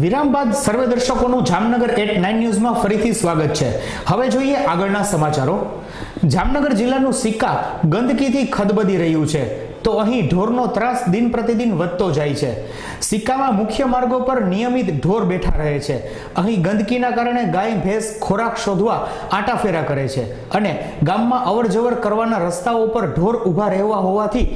વિરામ બાદ સર્વે દર્શકોનું જામનગર એટ 9 ન્યૂઝમાં ફરીથી સ્વાગત છે। હવે જોઈએ આગળના સમાચારો। જામનગર જિલ્લાનું સિક્કા ગંદકીથી ખદબદી રહ્યું છે, તો અહીં ઢોરનો ત્રાસ દિન પ્રતિદિન વધતો જાય છે। સિક્કામાં મુખ્ય માર્ગો પર નિયમિત ઢોર બેઠા રહે છે। અહીં ગંદકીના કારણે ગાય ભેંસ ખોરાક શોધવા આંટાફેરા કરે છે અને ગામમાં અવરજવર કરવાના રસ્તાઓ પર ઢોર ઊભા રહેવા હોવાથી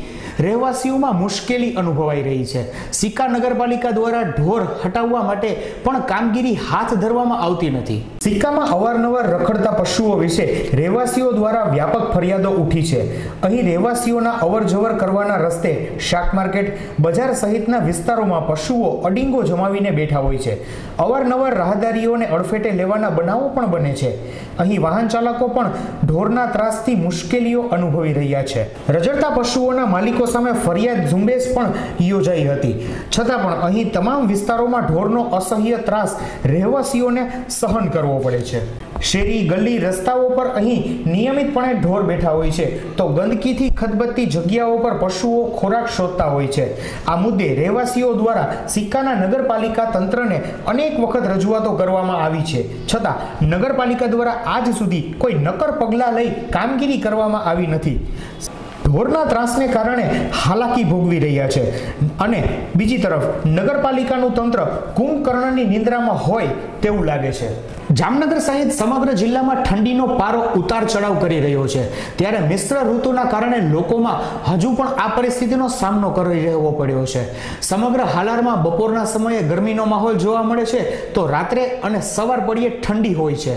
રહેવાસીઓમાં મુશ્કેલી અનુભવાઈ રહી છે। સિક્કા નગરપાલિકા દ્વારા ઢોર હટાવવા માટે પણ કામગીરી હાથ ધરવામાં આવતી નથી। સિક્કામાં અવારનવાર રખડતા પશુઓ વિશે રહેવાસીઓ દ્વારા વ્યાપક ફરિયાદો ઉઠી છે। અહીં રહેવાસીઓના અવરજવર કરવાના રસ્તે શાક માર્કેટ, બજાર સહિતના વિસ્તારોમાં પશુઓ અડીંગો જમાવીને બેઠા હોય છે। અવારનવાર રાહદારીઓને અડફેટે લેવાના બનાવો પણ બને છે। અહીં વાહન ચાલકો પણ ઢોરના ત્રાસથી મુશ્કેલીઓ અનુભવી રહ્યા છે। રઝળતા પશુઓના માલિકો સામે ફરિયાદ ઝુંબેશ પણ યોજાઈ હતી, છતાં પણ અહીં તમામ વિસ્તારોમાં ઢોરનો અસહ્ય ત્રાસ રહેવાસીઓને સહન કરવો પડે છે। શેરી ગલી રસ્તાઓ પર અહીં નિયમિતપણે ઢોર બેઠા હોય છે, તો ગંદકીથી ખદબદતી જગ્યાઓ પર પશુઓ ખોરાક શોધતા હોય છે। આ મુદ્દે રહેવાસીઓ દ્વારા સિક્કાના નગરપાલિકા તંત્રને અનેક વખત રજૂઆતો કરવામાં આવી છે, છતાં નગરપાલિકા દ્વારા આજ સુધી કોઈ નક્કર પગલાં લઈ કામગીરી કરવામાં આવી નથી। ઢોરના ત્રાસને કારણે હાલાકી ભોગવી રહ્યા છે અને બીજી તરફ નગરપાલિકાનું તંત્ર કુંભકર્ણની નિંદ્રામાં હોય તેવું લાગે છે। જામનગર સહિત સમગ્ર જિલ્લામાં ઠંડીનો પારો ઉતાર ચઢાવ કરી રહ્યો છે, ત્યારે મિશ્ર ઋતુના કારણે લોકોમાં હજુ પણ આ પરિસ્થિતિનો સામનો કરી રહેવો પડ્યો છે। સમગ્ર હાલારમાં બપોરના સમયે ગરમીનો માહોલ જોવા મળે છે, તો રાત્રે અને સવાર પડીએ ઠંડી હોય છે।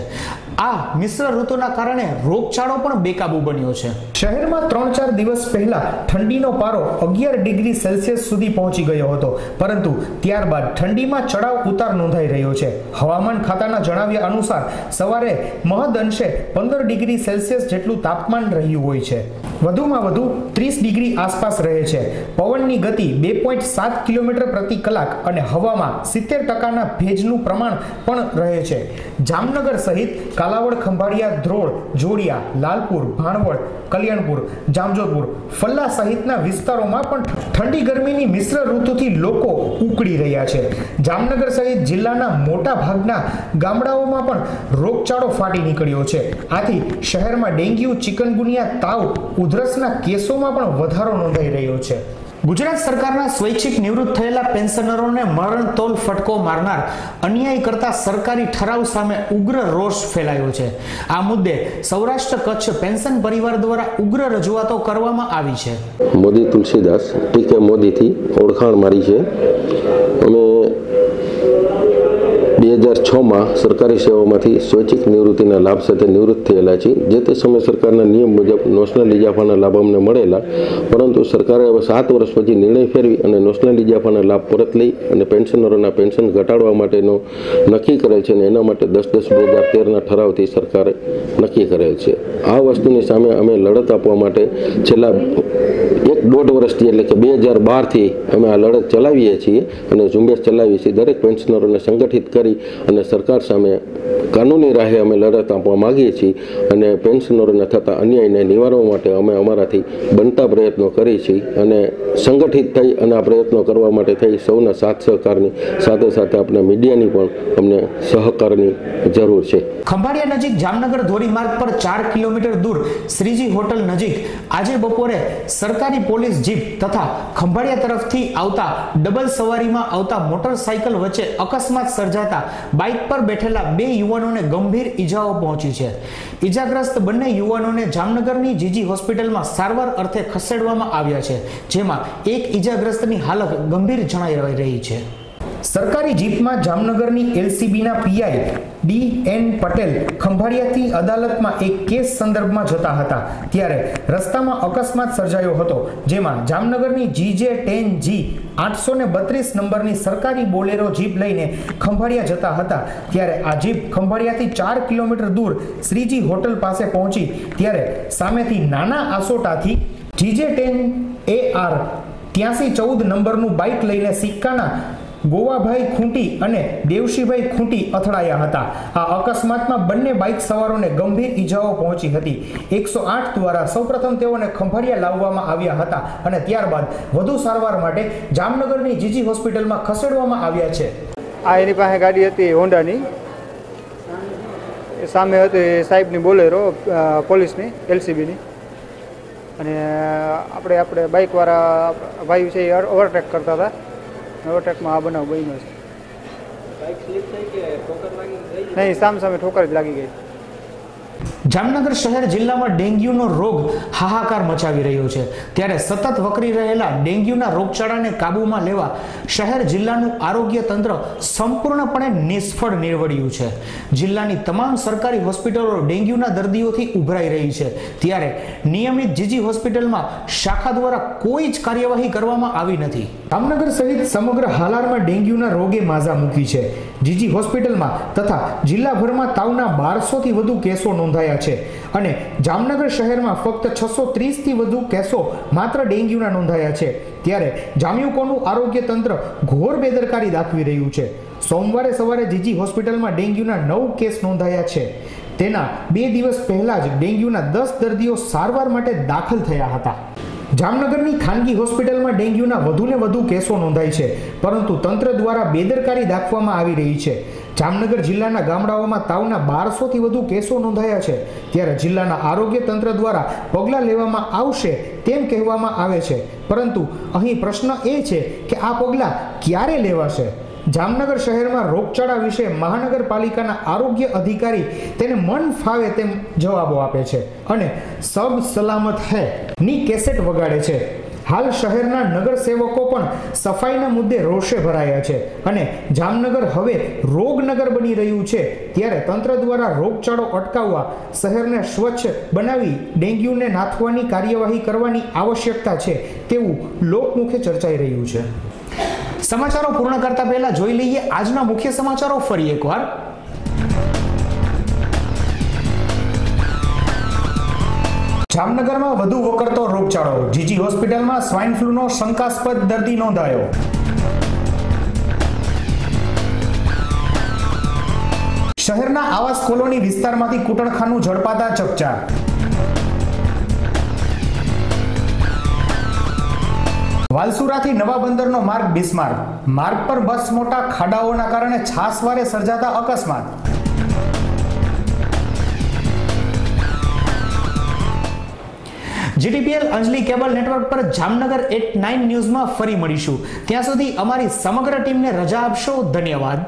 આ મિશ્ર ઋતુના કારણે રોગચાળો પણ બેકાબુ બન્યો છે। શહેરમાં 3-4 દિવસ પહેલા ઠંડીનો પારો 11 ડિગ્રી સેલ્સિયસ સુધી પહોંચી ગયો હતો, પરંતુ ત્યારબાદ ઠંડીમાં ચડાવ ઉતાર નોંધાઈ રહ્યો છે। હવામાન ખાતાના જણાવ્યા અનુસાર સવારે મહદ અંશે 15 ડિગ્રી સેલ્સિયસ જેટલું તાપમાન રહ્યું હોય છે। વધુમાં વધુ 30 ડિગ્રી આસપાસ રહે છે। પવનની ગતિ 2.7 કિલોમીટર પ્રતિ કલાક અને હવામાં 70% ભેજનું પ્રમાણ પણ રહે છે। જામનગર સહિત કાલાવડ, ખંભાળિયા, ધ્રોળ, જોડિયા, લાલપુર, ભાણવડ, કલ્યાણપુર, જામજોધપુર, ફલ્લા સહિતના વિસ્તારોમાં પણ ઠંડી ગરમીની મિશ્ર ઋતુથી લોકો ઉકળી રહ્યા છે। જામનગર સહિત જિલ્લાના મોટા ભાગના ગામડાઓમાં પણ રોગચાળો ફાટી નીકળ્યો છે। આથી શહેરમાં ડેન્ગ્યુ, ચિકનગુનિયા, તાવ, ઉધરસના કેસોમાં પણ વધારો નોંધાઈ રહ્યો છે। ગુજરાત સરકારના સ્વૈચ્છિક નિવૃત્ત થયેલા પેન્શનરોને મરણતોલ ફટકો મારનાર અન્યાય કરતા સરકારી ઠરાવ સામે ઉગ્ર રોષ ફેલાયો છે। આ મુદ્દે સૌરાષ્ટ્ર કચ્છ પેન્શન પરિવાર દ્વારા ઉગ્ર રજૂઆતો કરવામાં આવી છે। મોદી તુલસીદાસ ટીકે મોદીથી ઓળખાણ મારી છે। અમે 2006માં સરકારી સેવામાંથી સ્વૈચ્છિક નિવૃત્તિના લાભ સાથે નિવૃત્ત થયેલા છીએ। જે તે સમય સરકારના નિયમ મુજબ નેશનલ ઇજાફાના લાભ અમને મળેલા, પરંતુ સરકારે હવે 7 વર્ષ પછી નિર્ણય ફેરવી અને નેશનલ ઇજાફાના લાભ પરત લઈ અને પેન્શનરોના પેન્શન ઘટાડવા માટેનો નક્કી કરેલ છે અને એના માટે 10/10/2013ના ઠરાવથી સરકારે નક્કી કરેલ છે। આ વસ્તુની સામે અમે લડત આપવા માટે છેલ્લા 1.5 વર્ષથી એટલે કે 2012થી અમે આ લડત ચલાવીએ છીએ અને ઝુંબેશ ચલાવીએ છીએ। દરેક પેન્શનરોને સંગઠિત કરી અને સરકાર સામે કાનૂની રાહે અમે લડત આપવા માંગીએ છીએ અને પેન્શનરોને થતા અન્યાયને નિવારવા માટે અમે અમારાથી બનતા પ્રયત્નો કરી છીએ અને સંગઠિત થઈ અને આ પ્રયત્નો કરવા માટે થઈ સૌના સાથ સહકારની સાથે સાથે આપણા મીડિયાની પણ અમને સહકારની જરૂર છે। ખંભાળિયા નજીક જામનગર ધોરીમાર્ગ પર 4 કિલોમીટર દૂર શ્રીજી હોટલ નજીક આજે બપોરે સરકારી પોલીસ જીપ તથા ખંભાળિયા તરફથી આવતા ડબલ સવારીમાં આવતા મોટરસાયકલ વચ્ચે અકસ્માત સર્જાતા બાઇક પર બેઠેલા 2 યુવાનોને ગંભીર ઈજાઓ પહોંચી છે। ઈજાગ્રસ્ત બંને યુવાનોને જામનગરની જીજી હોસ્પિટલમાં સારવાર અર્થે ખસેડવામાં આવ્યા છે, જેમાં એક ઈજાગ્રસ્તની હાલત ગંભીર જણાઈ રહી છે। સરકારી જીપમાં જામનગરની એલસીબીના પીઆઈ ડી.એન. પટેલ ખંભાળિયાથી અદાલતમાં એક કેસ સંદર્ભમાં જતા હતા, ત્યારે રસ્તામાં અકસ્માત સર્જાયો હતો, જેમાં જામનગરની GJ10G 832 નંબરની સરકારી બોલેરો જીપ લઈને ખંભાળિયા જતા હતા, ત્યારે આ જીપ ખંભાળિયાથી 4 કિલોમીટર દૂર શ્રીજી હોટલ પાસે પહોંચી ત્યારે સામેથી નાના આસોટાથી GJ10AR 8314 નંબરનું બાઇક લઈને સિક્કાના ગોવાભાઈ ખૂંટી અને દેવશીભાઈ ખૂંટી અથડાયા હતા। આ અકસ્માતમાં બંને બાઇક સવારોને ગંભીર ઈજાઓ પહોંચી હતી। 108 દ્વારા સૌપ્રથમ તેઓને ખંભાળિયા લાવવામાં આવ્યા હતા અને ત્યારબાદ વધુ સારવાર માટે જામનગરની જીજી હોસ્પિટલમાં ખસેડવામાં આવ્યા છે। આ એની પાસે ગાડી હતી હોન્ડાની, સામે હતી સાહેબની બોલેરો પોલીસની LCBની, અને આપણે બાઇકવાળા ભાઈ છે એ ઓવરટેક કરતા હતા. ઓવરટેકમાં આ બનાવ બન્યો છે. નહીં, સામે ઠોકર જ લાગી ગઈ. જામનગર શહેર જિલ્લામાં ડેન્ગ્યુનો રોગ હાહાકાર મચાવી રહ્યો છે. ત્યારે સતત વકરી રહેલા ડેન્ગ્યુના રોગચાળાને કાબૂમાં લેવા શહેર જિલ્લાનું આરોગ્ય તંત્ર સંપૂર્ણપણે નિષ્ફળ નીવડ્યું છે. જિલ્લાની તમામ સરકારી હોસ્પિટલો ડેન્ગ્યુના દર્દીઓથી ઉભરાઈ રહી છે. ત્યારે નિયમિત જીજી હોસ્પિટલમાં શાખા દ્વારા કોઈ જ કાર્યવાહી કરવામાં આવી નથી. જામનગર સહિત સમગ્ર હાલારમાં ડેન્ગ્યુના રોગે માઝા મૂકી છે. જીજી હોસ્પિટલમાં તથા જિલ્લાભરમાં તાવના 1200થી વધુ કેસો નોંધાયા છે અને જામનગર શહેરમાં ફક્ત 630થી વધુ કેસો માત્ર ડેન્ગ્યુના નોંધાયા છે. ત્યારે જામ્યુકોનું આરોગ્ય તંત્ર ઘોર બેદરકારી દાખવી રહ્યું છે. સોમવારે સવારે જીજી હોસ્પિટલમાં ડેન્ગ્યુના 9 કેસ નોંધાયા છે. તેના 2 દિવસ પહેલા જ ડેન્ગ્યુના 10 દર્દીઓ સારવાર માટે દાખલ થયા હતા. જામનગરની ખાનગી હોસ્પિટલમાં ડેન્ગ્યુના વધુને વધુ કેસો નોંધાય છે, પરંતુ તંત્ર દ્વારા બેદરકારી દાખવવામાં આવી રહી છે. જામનગર જિલ્લાના ગામડાઓમાં તાવના 1200થી વધુ કેસો નોંધાયા છે. ત્યારે જિલ્લાના આરોગ્ય તંત્ર દ્વારા પગલાં લેવામાં આવશે તેમ કહેવામાં આવે છે, પરંતુ અહીં પ્રશ્ન એ છે કે આ પગલાં ક્યારે લેવાશે? જામનગર શહેરમાં રોગચાળા વિશે મહાનગરપાલિકાના આરોગ્ય અધિકારી તેને મન ફાવે તેમ જવાબો આપે છે અને સબ સલામત હૈ ની કેસેટ વગાડે છે. હાલ શહેરના નગરસેવકો પણ સફાઈના મુદ્દે રોષે ભરાયા છે અને જામનગર હવે રોગનગર બની રહ્યું છે. ત્યારે તંત્ર દ્વારા રોગચાળો અટકાવવા શહેરને સ્વચ્છ બનાવી ડેન્ગ્યુને નાથવાની કાર્યવાહી કરવાની આવશ્યકતા છે તેવું લોકમુખે ચર્ચાઈ રહ્યું છે. સમાચારો પૂર્ણ કરતા પહેલા જોઈ લઈએ આજના મુખ્ય સમાચારો ફરી એકવાર. જામનગરમાં વધુ વકરતો રોગચાળો. જીજી હોસ્પિટલમાં સ્વાઇન ફ્લૂનો શંકાસ્પદ દર્દી નોંધાયો. શહેરના આવાસ કોલોની વિસ્તારમાંથી કૂટણખાનું ઝડપાતા ચકચાર. વાલસુરાથી નવા બંદરનો માર્ગ બિસ્માર. માર્ગ પર બસ મોટા ખાડાઓના કારણે છાસવારે સર્જાતા અકસ્માત. GTPL અંજલી કેબલ નેટવર્ક પર જામનગર એટ 9 ન્યૂઝમાં ફરી મળીશું. ત્યાં સુધી અમારી સમગ્ર ટીમને રજા આપશો. ધન્યવાદ.